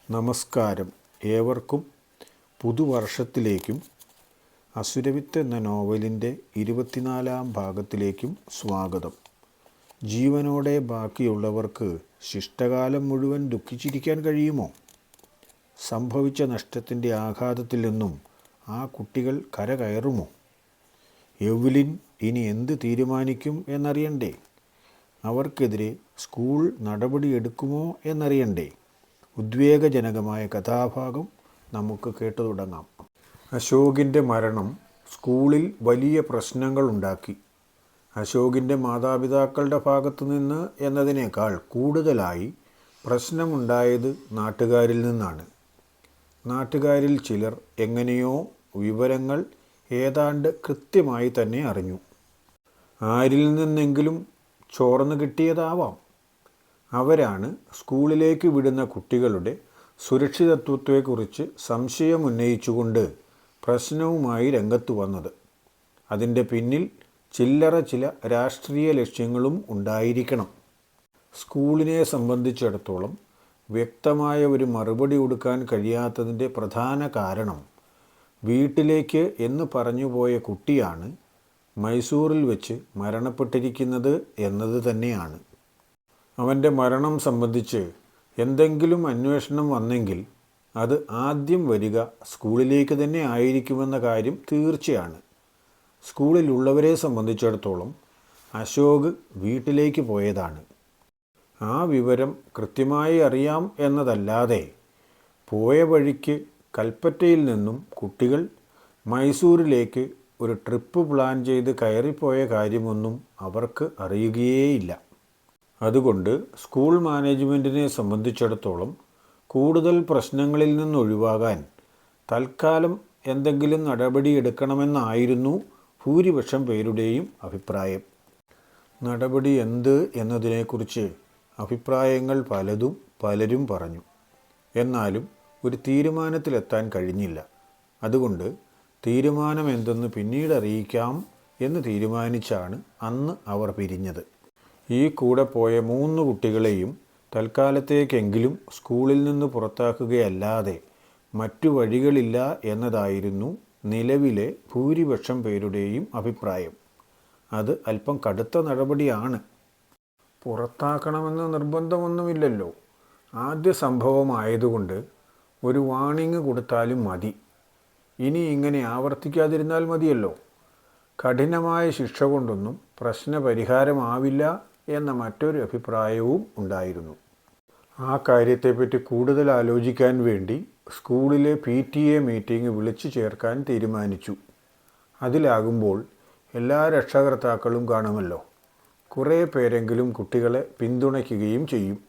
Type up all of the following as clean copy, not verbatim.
നമസ്കാരം. ഏവർക്കും പുതുവർഷത്തിലേക്കും അസുരവിത്ത് എന്ന നോവലിൻ്റെ 24-ാം ഭാഗത്തിലേക്കും സ്വാഗതം. ജീവനോടെ ബാക്കിയുള്ളവർക്ക് ശിഷ്ടകാലം മുഴുവൻ ദുഃഖിച്ചിരിക്കാൻ കഴിയുമോ? സംഭവിച്ച നഷ്ടത്തിൻ്റെ ആഘാതത്തിൽ നിന്നും ആ കുട്ടികൾ കരകയറുമോ? എവ്ലിൻ ഇനി എന്ത് തീരുമാനിക്കും എന്നറിയണ്ടേ? അവർക്കെതിരെ സ്കൂൾ നടപടിയെടുക്കുമോ എന്നറിയണ്ടേ? ഉദ്വേഗജനകമായ കഥാഭാഗം നമുക്ക് കേട്ടു തുടങ്ങാം. അശോകിൻ്റെ മരണം സ്കൂളിൽ വലിയ പ്രശ്നങ്ങളുണ്ടാക്കി. അശോകിൻ്റെ മാതാപിതാക്കളുടെ ഭാഗത്തു നിന്ന് എന്നതിനേക്കാൾ കൂടുതലായി പ്രശ്നമുണ്ടായത് നാട്ടുകാരിൽ നിന്നാണ്. നാട്ടുകാരിൽ ചിലർ എങ്ങനെയോ വിവരങ്ങൾ ഏതാണ്ട് കൃത്യമായി തന്നെ അറിഞ്ഞു. ആരിൽ നിന്നെങ്കിലും ചോർന്നു കിട്ടിയതാവാം. അവരാണ് സ്കൂളിലേക്ക് വിടുന്ന കുട്ടികളുടെ സുരക്ഷിതത്വത്തെക്കുറിച്ച് സംശയമുന്നയിച്ചുകൊണ്ട് പ്രശ്നവുമായി രംഗത്ത് വന്നത്. അതിൻ്റെ പിന്നിൽ ചില രാഷ്ട്രീയ ലക്ഷ്യങ്ങളും ഉണ്ടായിരിക്കണം. സ്കൂളിനെ സംബന്ധിച്ചിടത്തോളം വ്യക്തമായ ഒരു മറുപടി കൊടുക്കാൻ കഴിയാത്തതിൻ്റെ പ്രധാന കാരണം വീട്ടിലേക്ക് എന്ന് പറഞ്ഞുപോയ കുട്ടിയാണ് മൈസൂറിൽ വെച്ച് മരണപ്പെട്ടിരിക്കുന്നത് എന്നത് തന്നെയാണ്. അവൻ്റെ മരണം സംബന്ധിച്ച് എന്തെങ്കിലും അന്വേഷണം വന്നെങ്കിൽ അത് ആദ്യം വരിക സ്കൂളിലേക്ക് തന്നെ ആയിരിക്കുമെന്ന കാര്യം തീർച്ചയാണ്. സ്കൂളിലുള്ളവരെ സംബന്ധിച്ചിടത്തോളം അശോക് വീട്ടിലേക്ക് പോയതാണ്. ആ വിവരം കൃത്യമായി അറിയാം എന്നതല്ലാതെ പോയ വഴിക്ക് കൽപ്പറ്റയിൽ നിന്നും കുട്ടികൾ മൈസൂരിലേക്ക് ഒരു ട്രിപ്പ് പ്ലാൻ ചെയ്ത് കയറിപ്പോയ കാര്യമൊന്നും അവർക്ക് അറിയുകയേയില്ല. അതുകൊണ്ട് സ്കൂൾ മാനേജ്മെൻറ്റിനെ സംബന്ധിച്ചിടത്തോളം കൂടുതൽ പ്രശ്നങ്ങളിൽ നിന്നൊഴിവാകാൻ തൽക്കാലം എന്തെങ്കിലും നടപടിയെടുക്കണമെന്നായിരുന്നു ഭൂരിപക്ഷം പേരുടെയും അഭിപ്രായം. നടപടി എന്ത് എന്നതിനെക്കുറിച്ച് അഭിപ്രായങ്ങൾ പലരും പറഞ്ഞു. എന്നാലും ഒരു തീരുമാനത്തിലെത്താൻ കഴിഞ്ഞില്ല. അതുകൊണ്ട് തീരുമാനം എന്തെന്ന് പിന്നീട് അറിയിക്കാം എന്ന് തീരുമാനിച്ചാണ് അന്ന് അവർ പിരിഞ്ഞത്. ഈ കൂടെ പോയ 3 കുട്ടികളെയും തൽക്കാലത്തേക്കെങ്കിലും സ്കൂളിൽ നിന്ന് പുറത്താക്കുകയല്ലാതെ മറ്റു വഴികളില്ല എന്നതായിരുന്നു നിലവിലെ ഭൂരിപക്ഷം പേരുടെയും അഭിപ്രായം. അത് അല്പം കടുത്ത നടപടിയാണ്. പുറത്താക്കണമെന്ന് നിർബന്ധമൊന്നുമില്ലല്ലോ. ആദ്യ സംഭവമായതുകൊണ്ട് ഒരു വാണിംഗ് കൊടുത്താലും മതി. ഇനി ഇങ്ങനെ ആവർത്തിക്കാതിരുന്നാൽ മതിയല്ലോ. കഠിനമായ ശിക്ഷ കൊണ്ടൊന്നും പ്രശ്നപരിഹാരമാവില്ല എന്ന മറ്റൊരു അഭിപ്രായവും ഉണ്ടായിരുന്നു. ആ കാര്യത്തെപ്പറ്റി കൂടുതൽ ആലോചിക്കാൻ വേണ്ടി സ്കൂളിലെ PTA മീറ്റിംഗ് വിളിച്ചു ചേർക്കാൻ തീരുമാനിച്ചു. അതിലാകുമ്പോൾ എല്ലാ രക്ഷകർത്താക്കളും കാണുമല്ലോ. കുറേ പേരെങ്കിലും കുട്ടികളെ പിന്തുണയ്ക്കുകയും ചെയ്യും.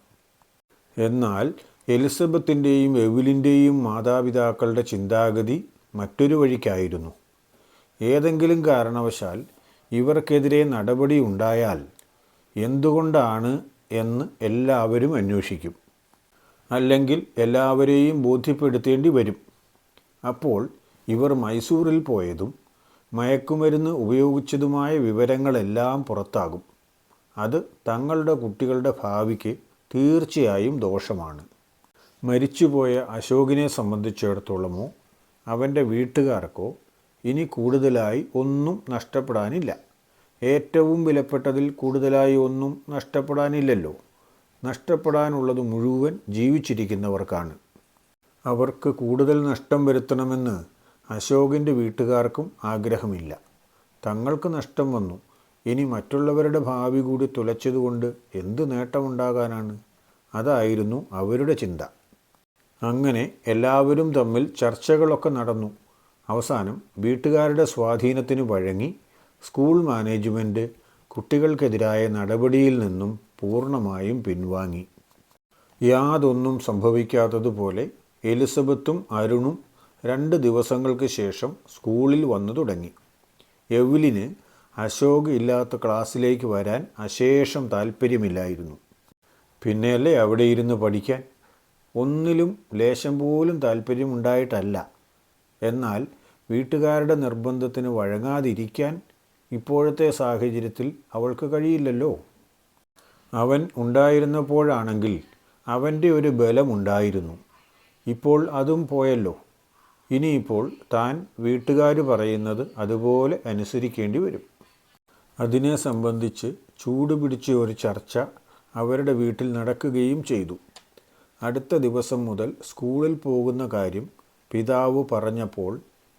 എന്നാൽ എലിസബത്തിൻ്റെയും എവ്ലിൻ്റെയും മാതാപിതാക്കളുടെ ചിന്താഗതി മറ്റൊരു വഴിക്കായിരുന്നു. ഏതെങ്കിലും കാരണവശാൽ ഇവർക്കെതിരെ നടപടി ഉണ്ടായാൽ എന്തുകൊണ്ടാണ് എന്ന് എല്ലാവരും അന്വേഷിക്കും. അല്ലെങ്കിൽ എല്ലാവരെയും ബോധ്യപ്പെടുത്തേണ്ടി വരും. അപ്പോൾ ഇവർ മൈസൂറിൽ പോയതും മയക്കുമരുന്ന് ഉപയോഗിച്ചതുമായ വിവരങ്ങളെല്ലാം പുറത്താകും. അത് തങ്ങളുടെ കുട്ടികളുടെ ഭാവിക്ക് തീർച്ചയായും ദോഷമാണ്. മരിച്ചുപോയ അശോകിനെ സംബന്ധിച്ചിടത്തോളമോ അവൻ്റെ വീട്ടുകാർക്കോ ഇനി കൂടുതലായി ഒന്നും നഷ്ടപ്പെടാനില്ല. ഏറ്റവും വിലപ്പെട്ടതിൽ കൂടുതലായി ഒന്നും നഷ്ടപ്പെടാനില്ലല്ലോ. നഷ്ടപ്പെടാനുള്ളത് മുഴുവൻ ജീവിച്ചിരിക്കുന്നവർക്കാണ്. അവർക്ക് കൂടുതൽ നഷ്ടം വരുത്തണമെന്ന് അശോകിൻ്റെ വീട്ടുകാർക്കും ആഗ്രഹമില്ല. തങ്ങൾക്ക് നഷ്ടം വന്നു, ഇനി മറ്റുള്ളവരുടെ ഭാവി കൂടി തുലച്ചതുകൊണ്ട് എന്ത് നേട്ടമുണ്ടാകാനാണ്? അതായിരുന്നു അവരുടെ ചിന്ത. അങ്ങനെ എല്ലാവരും തമ്മിൽ ചർച്ചകളൊക്കെ നടന്നു. അവസാനം വീട്ടുകാരുടെ സ്വാധീനത്തിന് വഴങ്ങി സ്കൂൾ മാനേജ്മെൻറ്റ് കുട്ടികൾക്കെതിരായ നടപടിയിൽ നിന്നും പൂർണ്ണമായും പിൻവാങ്ങി. യാതൊന്നും സംഭവിക്കാത്തതുപോലെ എലിസബത്തും അരുണും 2 ദിവസങ്ങൾക്ക് ശേഷം സ്കൂളിൽ വന്നു തുടങ്ങി. എവ്ലിന് അശോക് ഇല്ലാത്ത ക്ലാസ്സിലേക്ക് വരാൻ അശേഷം താല്പര്യമില്ലായിരുന്നു. പിന്നെയല്ലേ അവിടെ ഇരുന്ന് പഠിക്കാൻ. ഒന്നിലും ലേശം പോലും താല്പര്യമുണ്ടായിട്ടല്ല. എന്നാൽ വീട്ടുകാരുടെ നിർബന്ധത്തിന് വഴങ്ങാതിരിക്കാൻ ഇപ്പോഴത്തെ സാഹചര്യത്തിൽ അവൾക്ക് കഴിയില്ലല്ലോ. അവൻ ഉണ്ടായിരുന്നപ്പോഴാണെങ്കിൽ അവൻ്റെ ഒരു ബലമുണ്ടായിരുന്നു. ഇപ്പോൾ അതും പോയല്ലോ. ഇനിയിപ്പോൾ താൻ വീട്ടുകാർ പറയുന്നത് അതുപോലെ അനുസരിക്കേണ്ടി വരും. അതിനെ സംബന്ധിച്ച് ചൂടുപിടിച്ച ഒരു ചർച്ച അവരുടെ വീട്ടിൽ നടക്കുകയും ചെയ്തു. അടുത്ത ദിവസം മുതൽ സ്കൂളിൽ പോകുന്ന കാര്യം പിതാവ് പറഞ്ഞപ്പോൾ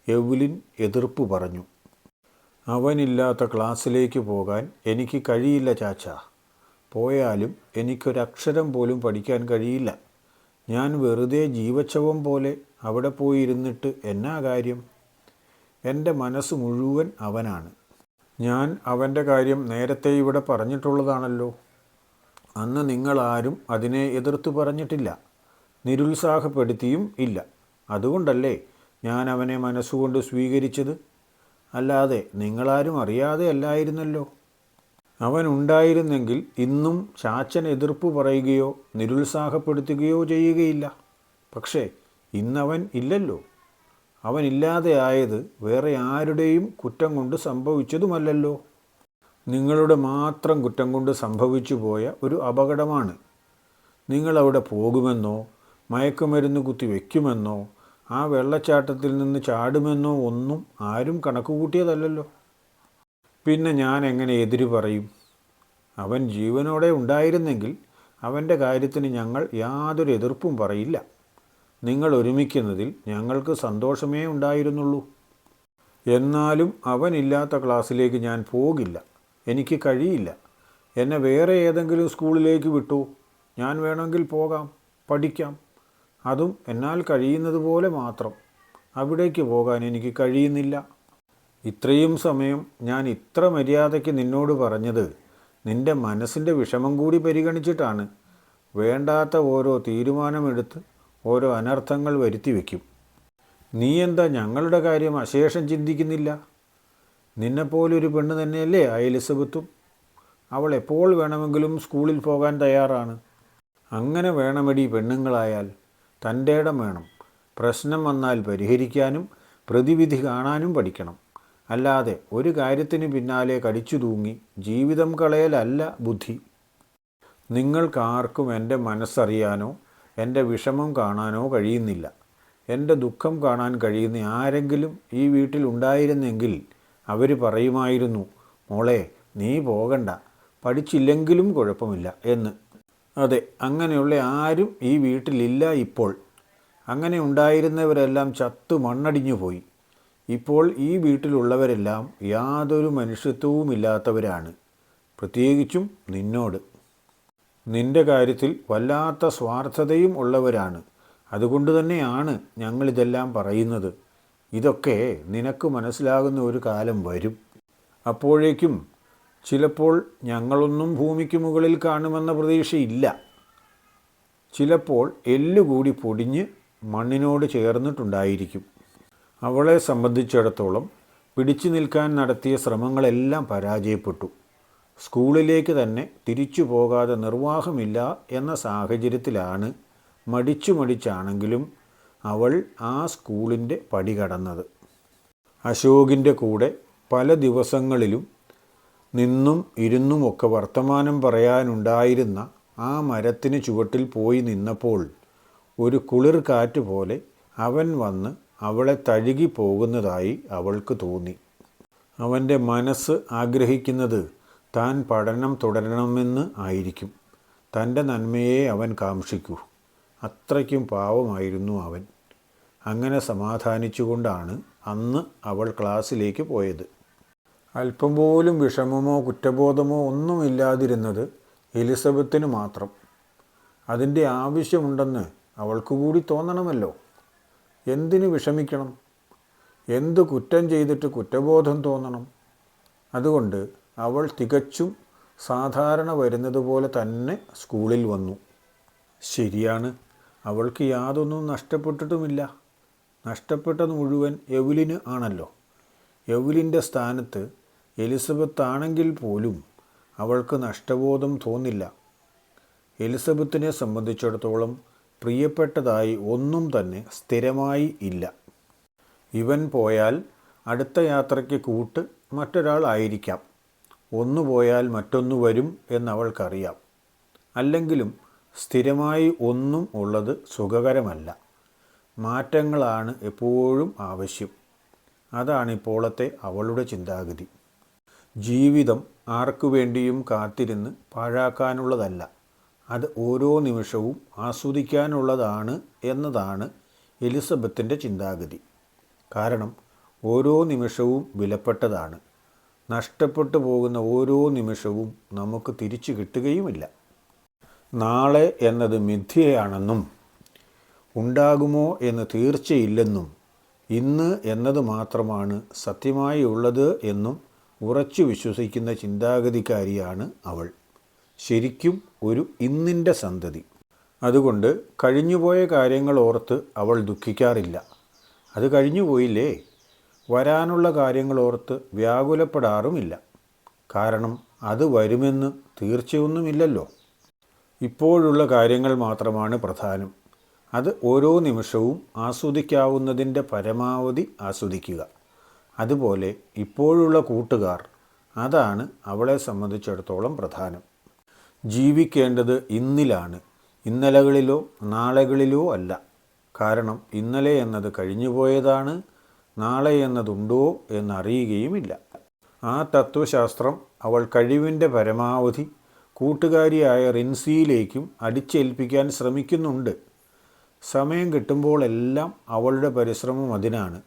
എവ്ലിൻ എതിർപ്പ് പറഞ്ഞു. അവനില്ലാത്ത ക്ലാസ്സിലേക്ക് പോകാൻ എനിക്ക് കഴിയില്ല ചാച്ചാ. പോയാലും എനിക്കൊരക്ഷരം പോലും പഠിക്കാൻ കഴിയില്ല. ഞാൻ വെറുതെ ജീവച്ഛവം പോലെ അവിടെ പോയിരുന്നിട്ട് എന്നാ കാര്യം? എൻ്റെ മനസ്സ് മുഴുവൻ അവനാണ്. ഞാൻ അവൻ്റെ കാര്യം നേരത്തെ ഇവിടെ പറഞ്ഞിട്ടുള്ളതാണല്ലോ. അന്ന് നിങ്ങളാരും അതിനെ എതിർത്ത് പറഞ്ഞിട്ടില്ല, നിരുത്സാഹപ്പെടുത്തിയും ഇല്ല. അതുകൊണ്ടല്ലേ ഞാൻ അവനെ മനസ്സുകൊണ്ട് സ്വീകരിച്ചത്. അല്ലാതെ നിങ്ങളാരും അറിയാതെ അല്ലായിരുന്നല്ലോ. അവൻ ഉണ്ടായിരുന്നെങ്കിൽ ഇന്നും ചാച്ചൻ എതിർപ്പ് പറയുകയോ നിരുത്സാഹപ്പെടുത്തുകയോ ചെയ്യുകയില്ല. പക്ഷേ ഇന്നവൻ ഇല്ലല്ലോ. അവനില്ലാതെ ആയത് വേറെ ആരുടെയും കുറ്റം കൊണ്ട് സംഭവിച്ചതുമല്ലല്ലോ. നിങ്ങളുടെ മാത്രം കുറ്റം കൊണ്ട് സംഭവിച്ചു പോയ ഒരു അപകടമാണ്. നിങ്ങളവിടെ പോകുമെന്നോ മയക്കുമരുന്ന് കുത്തി വയ്ക്കുമെന്നോ ആ വെള്ളച്ചാട്ടത്തിൽ നിന്ന് ചാടുമെന്നോ ഒന്നും ആരും കണക്കുകൂട്ടിയതല്ലല്ലോ. പിന്നെ ഞാൻ എങ്ങനെ എതിര് പറയും? അവൻ ജീവനോടെ ഉണ്ടായിരുന്നെങ്കിൽ അവൻ്റെ കാര്യത്തിന് ഞങ്ങൾ യാതൊരു എതിർപ്പും പറയില്ല. നിങ്ങൾ ഒരുമിക്കുന്നതിൽ ഞങ്ങൾക്ക് സന്തോഷമേ ഉണ്ടായിരുന്നുള്ളൂ. എന്നാലും അവനില്ലാത്ത ക്ലാസ്സിലേക്ക് ഞാൻ പോകില്ല. എനിക്ക് കഴിയില്ല. എന്നെ വേറെ ഏതെങ്കിലും സ്കൂളിലേക്ക് വിട്ടു. ഞാൻ വേണമെങ്കിൽ പോകാം, പഠിക്കാം. അതും എന്നാൽ കഴിയുന്നത് പോലെ മാത്രം. അവിടേക്ക് പോകാൻ എനിക്ക് കഴിയുന്നില്ല. ഇത്രയും സമയം ഞാൻ ഇത്ര മര്യാദയ്ക്ക് നിന്നോട് പറഞ്ഞത് നിൻ്റെ മനസ്സിൻ്റെ വിഷമം കൂടി പരിഗണിച്ചിട്ടാണ്. വേണ്ടാത്ത ഓരോ തീരുമാനമെടുത്ത് ഓരോ അനർത്ഥങ്ങൾ വരുത്തി വയ്ക്കും. നീ എന്താ ഞങ്ങളുടെ കാര്യം അശേഷം ചിന്തിക്കുന്നില്ല? നിന്നെപ്പോലൊരു പെണ്ണ് തന്നെയല്ലേ ആ എലിസബത്തും. അവൾ എപ്പോൾ വേണമെങ്കിലും സ്കൂളിൽ പോകാൻ തയ്യാറാണ്. അങ്ങനെ വേണമെടി പെണ്ണുങ്ങളായാൽ. തൻ്റെ ഇടം വേണം. പ്രശ്നം വന്നാൽ പരിഹരിക്കാനും പ്രതിവിധി കാണാനും പഠിക്കണം. അല്ലാതെ ഒരു കാര്യത്തിന് പിന്നാലെ കടിച്ചു തൂങ്ങി ജീവിതം കളയലല്ല ബുദ്ധി. നിങ്ങൾക്കാർക്കും എൻ്റെ മനസ്സറിയാനോ എൻ്റെ വിഷമം കാണാനോ കഴിയുന്നില്ല. എൻ്റെ ദുഃഖം കാണാൻ കഴിയുന്ന ആരെങ്കിലും ഈ വീട്ടിൽ ഉണ്ടായിരുന്നെങ്കിൽ അവർ പറയുമായിരുന്നു, മോളെ നീ പോകണ്ട, പഠിച്ചില്ലെങ്കിലും കുഴപ്പമില്ല എന്ന്. അതെ, അങ്ങനെയുള്ള ആരും ഈ വീട്ടിലില്ല ഇപ്പോൾ. അങ്ങനെ ഉണ്ടായിരുന്നവരെല്ലാം ചത്തു മണ്ണടിഞ്ഞു പോയി. ഇപ്പോൾ ഈ വീട്ടിലുള്ളവരെല്ലാം യാതൊരു മനുഷ്യത്വവുമില്ലാത്തവരാണ്. പ്രത്യേകിച്ചും നിന്നോട്. നിൻ്റെ കാര്യത്തിൽ വല്ലാത്ത സ്വാർത്ഥതയും ഉള്ളവരാണ്. അതുകൊണ്ട് തന്നെയാണ് ഞങ്ങളിതെല്ലാം പറയുന്നത്. ഇതൊക്കെ നിനക്ക് മനസ്സിലാകുന്ന ഒരു കാലം വരും. അപ്പോഴേക്കും ചിലപ്പോൾ ഞങ്ങളൊന്നും ഭൂമിക്ക് മുകളിൽ കാണുമെന്ന പ്രതീക്ഷയില്ല. ചിലപ്പോൾ എല്ലുകൂടി പൊടിഞ്ഞ് മണ്ണിനോട് ചേർന്നിട്ടുണ്ടായിരിക്കും. അവളെ സംബന്ധിച്ചിടത്തോളം പിടിച്ചു നിൽക്കാൻ നടത്തിയ ശ്രമങ്ങളെല്ലാം പരാജയപ്പെട്ടു. സ്കൂളിലേക്ക് തന്നെ തിരിച്ചു പോകാതെ നിർവാഹമില്ല എന്ന സാഹചര്യത്തിലാണ് മടിച്ചാണെങ്കിലും അവൾ ആ സ്കൂളിൻ്റെ പടി കടന്നത്. അശോകിൻ്റെ കൂടെ പല ദിവസങ്ങളിലും നിന്നും ഇരുന്നുമൊക്കെ വർത്തമാനം പറയാനുണ്ടായിരുന്ന ആ മരത്തിന് ചുവട്ടിൽ പോയി നിന്നപ്പോൾ ഒരു കുളിർ കാറ്റ് പോലെ അവൻ വന്ന് അവളെ തഴുകി പോകുന്നതായി അവൾക്ക് തോന്നി. അവൻ്റെ മനസ്സ് ആഗ്രഹിക്കുന്നത് താൻ പഠനം തുടരണമെന്ന് ആയിരിക്കും. തൻ്റെ നന്മയെ അവൻ കാംക്ഷിക്കൂ. അത്രയ്ക്കും പാവമായിരുന്നു അവൻ. അങ്ങനെ സമാധാനിച്ചുകൊണ്ടാണ് അന്ന് അവൾ ക്ലാസ്സിലേക്ക് പോയത്. അല്പം പോലും വിഷമമോ കുറ്റബോധമോ ഒന്നുമില്ലാതിരുന്നത് എലിസബത്തിന് മാത്രം. അതിൻ്റെ ആവശ്യമുണ്ടെന്ന് അവൾക്ക് കൂടി തോന്നണമല്ലോ. എന്തിനു വിഷമിക്കണം? എന്തു കുറ്റം ചെയ്തിട്ട് കുറ്റബോധം തോന്നണം? അതുകൊണ്ട് അവൾ തികച്ചും സാധാരണ വരുന്നത് പോലെ തന്നെ സ്കൂളിൽ വന്നു. ശരിയാണ്, അവൾക്ക് യാതൊന്നും നഷ്ടപ്പെട്ടിട്ടുമില്ല. നഷ്ടപ്പെട്ടത് മുഴുവൻ എവ്ലിന് ആണല്ലോ. എവ്ലിൻ്റെ സ്ഥാനത്ത് എലിസബത്ത് ആണെങ്കിൽ പോലും അവൾക്ക് നഷ്ടബോധം തോന്നില്ല. എലിസബത്തിനെ സംബന്ധിച്ചിടത്തോളം പ്രിയപ്പെട്ടതായി ഒന്നും തന്നെ സ്ഥിരമായി ഇല്ല. ഇവൻ പോയാൽ അടുത്ത യാത്രയ്ക്ക് കൂട്ട് മറ്റൊരാൾ ആയിരിക്കാം. ഒന്ന് പോയാൽ മറ്റൊന്ന് വരും എന്നവൾക്കറിയാം. അല്ലെങ്കിലും സ്ഥിരമായി ഒന്നും ഉള്ളത് സുഖകരമല്ല. മാറ്റങ്ങളാണ് എപ്പോഴും ആവശ്യം. അതാണ് ഇപ്പോഴത്തെ അവളുടെ ചിന്താഗതി. ജീവിതം ആർക്കു വേണ്ടിയും കാത്തിരുന്ന് പാഴാക്കാനുള്ളതല്ല, അത് ഓരോ നിമിഷവും ആസ്വദിക്കാനുള്ളതാണ് എന്നതാണ് എലിസബത്തിൻ്റെ ചിന്താഗതി. കാരണം ഓരോ നിമിഷവും വിലപ്പെട്ടതാണ്. നഷ്ടപ്പെട്ടു പോകുന്ന ഓരോ നിമിഷവും നമുക്ക് തിരിച്ചു കിട്ടുകയുമില്ല. നാളെ എന്നത് മിഥ്യയാണെന്നും ഉണ്ടാകുമോ എന്ന് തീർച്ചയില്ലെന്നും ഇന്ന് എന്നത് മാത്രമാണ് സത്യമായി ഉള്ളത് എന്നും ഉറച്ചു വിശ്വസിക്കുന്ന ചിന്താഗതിക്കാരിയാണ് അവൾ. ശരിക്കും ഒരു ഇന്നിൻ്റെ സന്തതി. അതുകൊണ്ട് കഴിഞ്ഞുപോയ കാര്യങ്ങൾ ഓർത്ത് അവൾ ദുഃഖിക്കാറില്ല. അത് കഴിഞ്ഞുപോയില്ലേ. വരാനുള്ള കാര്യങ്ങൾ ഓർത്ത് വ്യാകുലപ്പെടാറുമില്ല. കാരണം അത് വരുമെന്ന് തീർച്ചയൊന്നുമില്ലല്ലോ. ഇപ്പോഴുള്ള കാര്യങ്ങൾ മാത്രമാണ് പ്രധാനം. അത് ഓരോ നിമിഷവും ആസ്വദിക്കാവുന്നതിൻ്റെ പരമാവധി ആസ്വദിക്കുക. അതുപോലെ ഇപ്പോഴുള്ള കൂട്ടുകാർ, അതാണ് അവളെ സംബന്ധിച്ചിടത്തോളം പ്രധാനം. ജീവിക്കേണ്ടത് ഇന്നിലാണ്, ഇന്നലകളിലോ നാളെകളിലോ അല്ല. കാരണം ഇന്നലെ എന്നത് കഴിഞ്ഞുപോയതാണ്, നാളെ എന്നതുണ്ടോ എന്നറിയുകയുമില്ല. ആ തത്വശാസ്ത്രം അവൾ കഴിവിൻ്റെ പരമാവധി കൂട്ടുകാരിയായ റിൻസിയിലേക്കും അടിച്ചേൽപ്പിക്കാൻ ശ്രമിക്കുന്നുണ്ട്. സമയം കിട്ടുമ്പോഴെല്ലാം അവളുടെ പരിശ്രമം അതിനാണ്.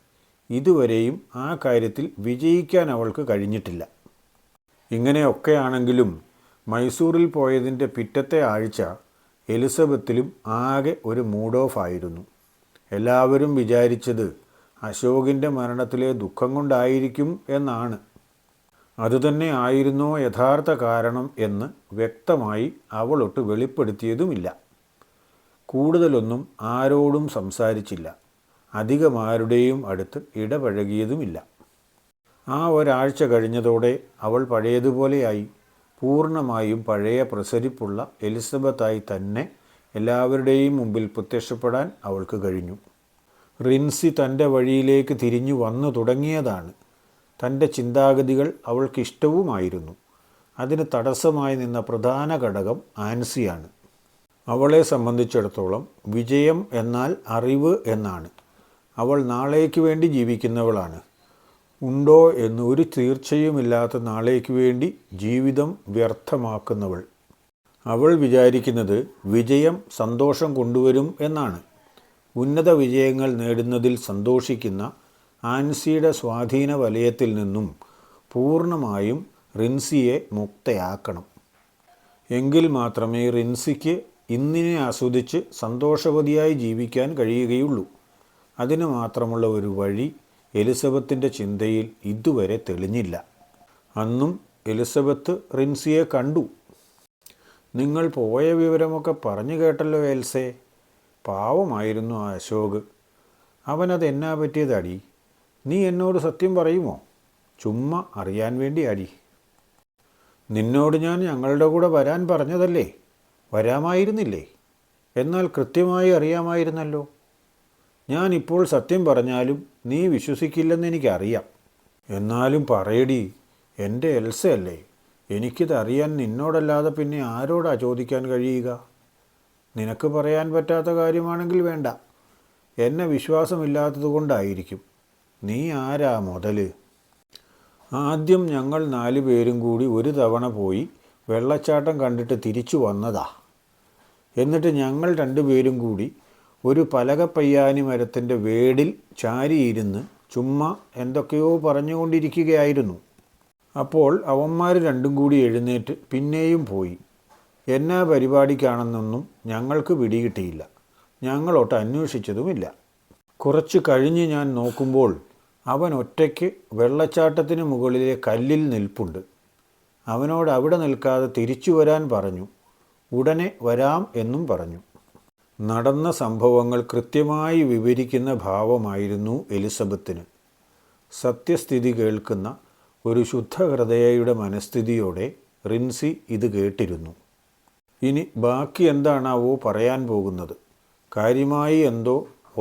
ഇതുവരെയും ആ കാര്യത്തിൽ വിജയിക്കാൻ അവൾക്ക് കഴിഞ്ഞിട്ടില്ല. ഇങ്ങനെയൊക്കെയാണെങ്കിലും മൈസൂറിൽ പോയതിൻ്റെ പിറ്റത്തെ ആഴ്ച എലിസബത്തിലും ആകെ ഒരു മൂഡ് ഓഫ് ആയിരുന്നു. എല്ലാവരും വിചാരിച്ചത് അശോകിൻ്റെ മരണത്തിലെ ദുഃഖം കൊണ്ടായിരിക്കും എന്നാണ്. അതുതന്നെ ആയിരുന്നോ യഥാർത്ഥ കാരണം എന്ന് വ്യക്തമായി അവളൊട്ട് വെളിപ്പെടുത്തിയതുമില്ല. കൂടുതലൊന്നും ആരോടും സംസാരിച്ചില്ല. അധികമാരുടെയും അടുത്ത് ഇടപഴകിയതുമില്ല. ആ ഒരാഴ്ച കഴിഞ്ഞതോടെ അവൾ പഴയതുപോലെയായി. പൂർണ്ണമായും പഴയ പ്രസരിപ്പുള്ള എലിസബത്തായി തന്നെ എല്ലാവരുടെയും മുമ്പിൽ പ്രത്യക്ഷപ്പെടാൻ അവൾക്ക് കഴിഞ്ഞു. റിൻസി തൻ്റെ വഴിയിലേക്ക് തിരിഞ്ഞു വന്നു തുടങ്ങിയതാണ്. തൻ്റെ ചിന്താഗതികൾ അവൾക്കിഷ്ടവുമായിരുന്നു. അതിന് തടസ്സമായി നിന്ന പ്രധാന ഘടകം ആൻസിയാണ്. അവളെ സംബന്ധിച്ചിടത്തോളം വിജയം എന്നാൽ അറിവ് എന്നാണ്. അവൾ നാളേക്ക് വേണ്ടി ജീവിക്കുന്നവളാണ്. ഉണ്ടോ എന്ന് ഒരു തീർച്ചയുമില്ലാത്ത നാളേക്ക് വേണ്ടി ജീവിതം വ്യർത്ഥമാക്കുന്നവൾ. അവൾ വിചാരിക്കുന്നത് വിജയം സന്തോഷം കൊണ്ടുവരും എന്നാണ്. ഉന്നത വിജയങ്ങൾ നേടുന്നതിൽ സന്തോഷിക്കുന്ന ആൻസിയുടെ സ്വാധീന വലയത്തിൽ നിന്നും പൂർണ്ണമായും റിൻസിയെ മുക്തയാക്കണം. എങ്കിൽ മാത്രമേ റിൻസിക്ക് ഇന്നിനെ ആസ്വദിച്ച് സന്തോഷവതിയായി ജീവിക്കാൻ കഴിയുകയുള്ളൂ. അതിന് മാത്രമുള്ള ഒരു വഴി എലിസബത്തിൻ്റെ ചിന്തയിൽ ഇതുവരെ തെളിഞ്ഞില്ല. അന്നും എലിസബത്ത് റിൻസിയെ കണ്ടു. നിങ്ങൾ പോയ വിവരമൊക്കെ പറഞ്ഞു കേട്ടല്ലോ എൽസേ. പാവമായിരുന്നു ആ അശോക്. അവനത് എന്നാ പറ്റിയതാടി? നീ എന്നോട് സത്യം പറയുമോ? ചുമ്മാ അറിയാൻ വേണ്ടിയാടി. നിന്നോട് ഞാൻ ഞങ്ങളുടെ കൂടെ വരാൻ പറഞ്ഞതല്ലേ? വരാമായിരുന്നില്ലേ? എന്നാൽ കൃത്യമായി അറിയാമായിരുന്നല്ലോ. ഞാനിപ്പോൾ സത്യം പറഞ്ഞാലും നീ വിശ്വസിക്കില്ലെന്ന് എനിക്കറിയാം. എന്നാലും പറയടി, എൻ്റെ എൽസയല്ലേ. എനിക്കിതറിയാൻ നിന്നോടല്ലാതെ പിന്നെ ആരോടാ ചോദിക്കാൻ കഴിയുക? നിനക്ക് പറയാൻ പറ്റാത്ത കാര്യമാണെങ്കിൽ വേണ്ട. എന്നെ വിശ്വാസമില്ലാത്തത് കൊണ്ടായിരിക്കും. നീ ആരാ മുതൽ? ആദ്യം ഞങ്ങൾ 4 പേരും കൂടി ഒരു തവണ പോയി വെള്ളച്ചാട്ടം കണ്ടിട്ട് തിരിച്ചു വന്നതാ. എന്നിട്ട് ഞങ്ങൾ 2 പേരും കൂടി ഒരു പലകപ്പയ്യാനി മരത്തിൻ്റെ വേടിൽ ചാരിയിരുന്ന് ചുമ്മാ എന്തൊക്കെയോ പറഞ്ഞുകൊണ്ടിരിക്കുകയായിരുന്നു. അപ്പോൾ അവന്മാർ 2 കൂടി എഴുന്നേറ്റ് പിന്നെയും പോയി. എന്നാ പരിപാടിക്കാണെന്നൊന്നും ഞങ്ങൾക്ക് പിടികിട്ടിയില്ല. ഞങ്ങളോട്ട് അന്വേഷിച്ചതുമില്ല. കുറച്ച് കഴിഞ്ഞ് ഞാൻ നോക്കുമ്പോൾ അവൻ ഒറ്റയ്ക്ക് വെള്ളച്ചാട്ടത്തിന് മുകളിലെ കല്ലിൽ നിൽപ്പുണ്ട്. അവനോട് അവിടെ നിൽക്കാതെ തിരിച്ചു വരാൻ പറഞ്ഞു. ഉടനെ വരാം എന്നും പറഞ്ഞു. നടന്ന സംഭവങ്ങൾ കൃത്യമായി വിവരിക്കുന്ന ഭാവമായിരുന്നു എലിസബത്തിന്. സത്യസ്ഥിതി കേൾക്കുന്ന ഒരു ശുദ്ധഹൃദയയുടെ മനസ്ഥിതിയോടെ റിൻസി ഇത് കേട്ടിരുന്നു. ഇനി ബാക്കി എന്താണാവോ പറയാൻ പോകുന്നത്? കാര്യമായി എന്തോ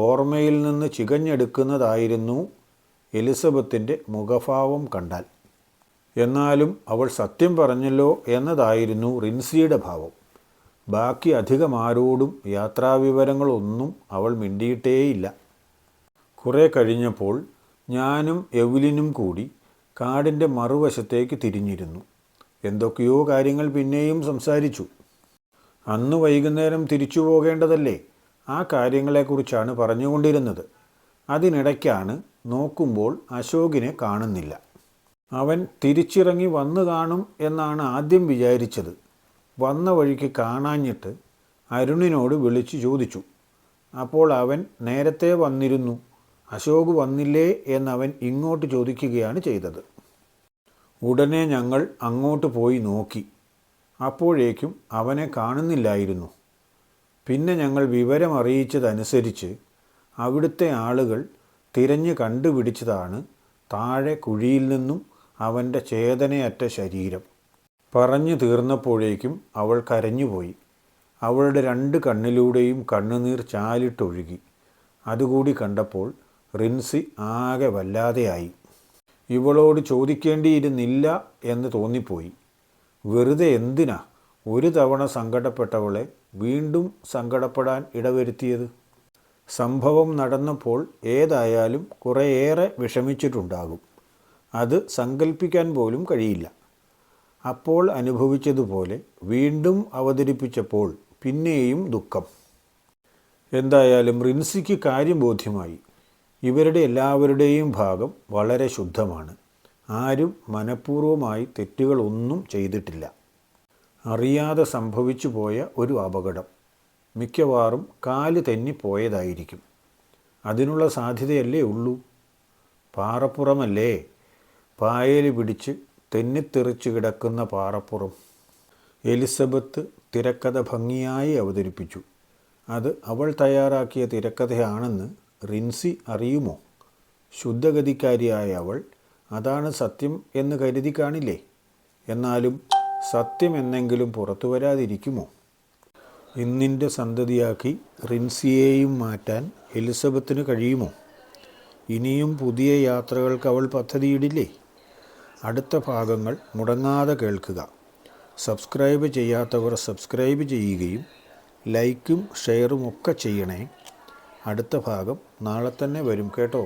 ഓർമ്മയിൽ നിന്ന് ചികഞ്ഞെടുക്കുന്നതായിരുന്നു എലിസബത്തിൻ്റെ മുഖഭാവം കണ്ടാൽ. എന്നാലും അവൾ സത്യം പറഞ്ഞല്ലോ എന്നതായിരുന്നു റിൻസിയുടെ ഭാവം. ബാക്കി അധികമാരോടും യാത്രാവിവരങ്ങളൊന്നും അവൾ മിണ്ടിയിട്ടേയില്ല. കുറേ കഴിഞ്ഞപ്പോൾ ഞാനും എവ്ലിനും കൂടി കാടിൻ്റെ മറുവശത്തേക്ക് തിരിഞ്ഞിരുന്നു. എന്തൊക്കെയോ കാര്യങ്ങൾ പിന്നെയും സംസാരിച്ചു. അന്ന് വൈകുന്നേരം തിരിച്ചു പോകേണ്ടതല്ലേ? ആ കാര്യങ്ങളെക്കുറിച്ചാണ് പറഞ്ഞുകൊണ്ടിരുന്നത്. അതിനിടയ്ക്കാണ് നോക്കുമ്പോൾ അശോകിനെ കാണുന്നില്ല. അവൻ തിരിച്ചിറങ്ങി വന്നു കാണും എന്നാണ് ആദ്യം വിചാരിച്ചത്. വന്ന വഴിക്ക് കാണാഞ്ഞിട്ട് അരുണിനോട് വിളിച്ചു ചോദിച്ചു. അപ്പോൾ അവൻ നേരത്തെ വന്നിരുന്നു, അശോക് വന്നില്ലേ എന്നവൻ ഇങ്ങോട്ട് ചോദിക്കുകയാണ് ചെയ്തത്. ഉടനെ ഞങ്ങൾ അങ്ങോട്ട് പോയി നോക്കി. അപ്പോഴേക്കും അവനെ കാണുന്നില്ലായിരുന്നു. പിന്നെ ഞങ്ങൾ വിവരമറിയിച്ചതനുസരിച്ച് അവിടുത്തെ ആളുകൾ തിരഞ്ഞു കണ്ടുപിടിച്ചതാണ് താഴെ കുഴിയിൽ നിന്നും അവൻ്റെ ചേതനയറ്റ ശരീരം. പറഞ്ഞു തീർന്നപ്പോഴേക്കും അവൾ കരഞ്ഞുപോയി. അവളുടെ 2 കണ്ണിലൂടെയും കണ്ണുനീർ ചാലിട്ടൊഴുകി. അതുകൂടി കണ്ടപ്പോൾ റിൻസി ആകെ വല്ലാതെയായി. ഇവളോട് ചോദിക്കേണ്ടിയിരുന്നില്ല എന്ന് തോന്നിപ്പോയി. വെറുതെ എന്തിനാ ഒരു തവണ സങ്കടപ്പെട്ടവളെ വീണ്ടും സങ്കടപ്പെടാൻ ഇടവരുത്തിയത്? സംഭവം നടന്നപ്പോൾ ഏതായാലും കുറേയേറെ വിഷമിച്ചിട്ടുണ്ടാകും. അത് സങ്കല്പിക്കാൻ പോലും കഴിയില്ല. അപ്പോൾ അനുഭവിച്ചതുപോലെ വീണ്ടും അവതരിപ്പിച്ചപ്പോൾ പിന്നെയും ദുഃഖം. എന്തായാലും റിൻസിക്ക് കാര്യം ബോധ്യമായി. ഇവരുടെ എല്ലാവരുടെയും ഭാഗം വളരെ ശുദ്ധമാണ്. ആരും മനഃപൂർവ്വമായി തെറ്റുകളൊന്നും ചെയ്തിട്ടില്ല. അറിയാതെ സംഭവിച്ചു പോയ ഒരു അപകടം. മിക്കവാറും കാല് തെന്നിപ്പോയതായിരിക്കും. അതിനുള്ള സാധ്യതയല്ലേ ഉള്ളൂ. പാറപ്പുറമല്ലേ, പായൽ പിടിച്ച് തെന്നിത്തെറിച്ച് കിടക്കുന്ന പാറപ്പുറം. എലിസബത്ത് തിരക്കഥ ഭംഗിയായി അവതരിപ്പിച്ചു. അത് അവൾ തയ്യാറാക്കിയ തിരക്കഥയാണെന്ന് റിൻസി അറിയുമോ? ശുദ്ധഗതിക്കാരിയായ അവൾ അതാണ് സത്യം എന്ന് കരുതി കാണില്ലേ? എന്നാലും സത്യം എന്നെങ്കിലും പുറത്തു വരാതിരിക്കുമോ? ഇന്നിൻ്റെ സന്തതിയാക്കി റിൻസിയെയും മാറ്റാൻ എലിസബത്തിന് കഴിയുമോ? ഇനിയും പുതിയ യാത്രകൾക്ക് അവൾ പദ്ധതിയിടില്ലേ? അടുത്ത ഭാഗങ്ങൾ മുടങ്ങാതെ കേൾക്കുക. സബ്സ്ക്രൈബ് ചെയ്യാത്തവർ സബ്സ്ക്രൈബ് ചെയ്യുകയും ലൈക്കും ഷെയറും ഒക്കെ ചെയ്യണേ. അടുത്ത ഭാഗം നാളെ തന്നെ വരും കേട്ടോ.